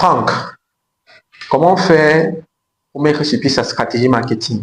Franck, comment faire pour mettre sur pied sa stratégie marketing?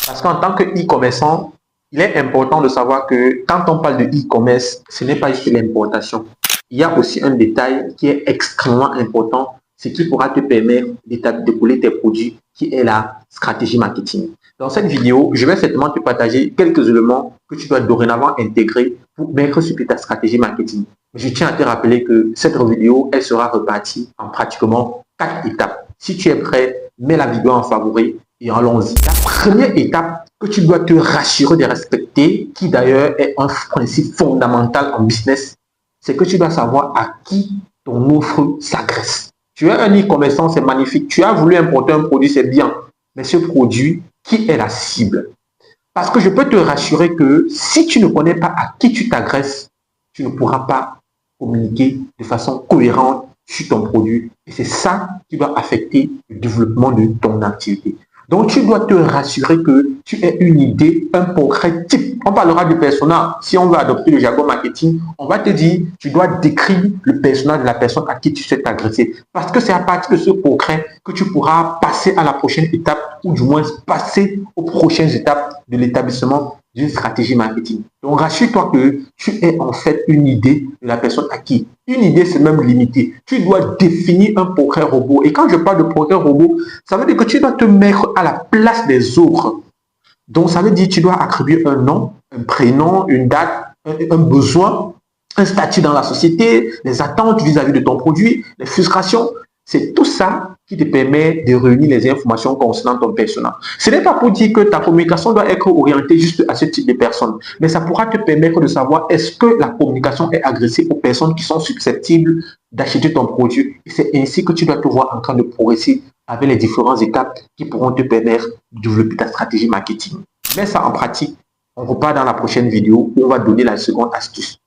Parce qu'en tant que e-commerçant, il est important de savoir que quand on parle de e-commerce, ce n'est pas juste l'importation. Il y a aussi un détail qui est extrêmement important, ce qui pourra te permettre d'écouler tes produits, qui est la stratégie marketing. Dans cette vidéo, je vais certainement te partager quelques éléments que tu dois dorénavant intégrer pour mettre sur pied ta stratégie marketing. Je tiens à te rappeler que cette vidéo, elle sera repartie en pratiquement 4 étapes. Si tu es prêt, mets la vidéo en favori et allons-y. La première étape que tu dois te rassurer de respecter, qui d'ailleurs est un principe fondamental en business, c'est que tu dois savoir à qui ton offre s'adresse. Tu es un e-commerçant, c'est magnifique. Tu as voulu importer un produit, c'est bien. Mais ce produit, qui est la cible? Parce que je peux te rassurer que si tu ne connais pas à qui tu t'adresses, tu ne pourras pas communiquer de façon cohérente sur ton produit. Et c'est ça qui doit affecter le développement de ton activité. Donc, tu dois te rassurer que tu aies une idée, un portrait type. On parlera du persona. Si on veut adopter le jargon marketing, on va te dire, tu dois décrire le persona de la personne à qui tu souhaites t'adresser. Parce que c'est à partir de ce portrait que tu pourras passer à la prochaine étape, ou du moins passer aux prochaines étapes de l'établissement d'une stratégie marketing. Donc, rassure-toi que tu aies en fait une idée de la personne à qui. Une idée, c'est même limité. Tu dois définir un portrait robot. Et quand je parle de portrait robot, ça veut dire que tu dois te mettre à la place des autres. Donc, ça veut dire que tu dois attribuer un nom, un prénom, une date, un besoin, un statut dans la société, les attentes vis-à-vis de ton produit, les frustrations. C'est tout ça qui te permet de réunir les informations concernant ton persona. Ce n'est pas pour dire que ta communication doit être orientée juste à ce type de personnes, mais ça pourra te permettre de savoir est-ce que la communication est adressée aux personnes qui sont susceptibles d'acheter ton produit. Et c'est ainsi que tu dois te voir en train de progresser avec les différentes étapes qui pourront te permettre de développer ta stratégie marketing. Mets ça en pratique. On repart dans la prochaine vidéo où on va donner la seconde astuce.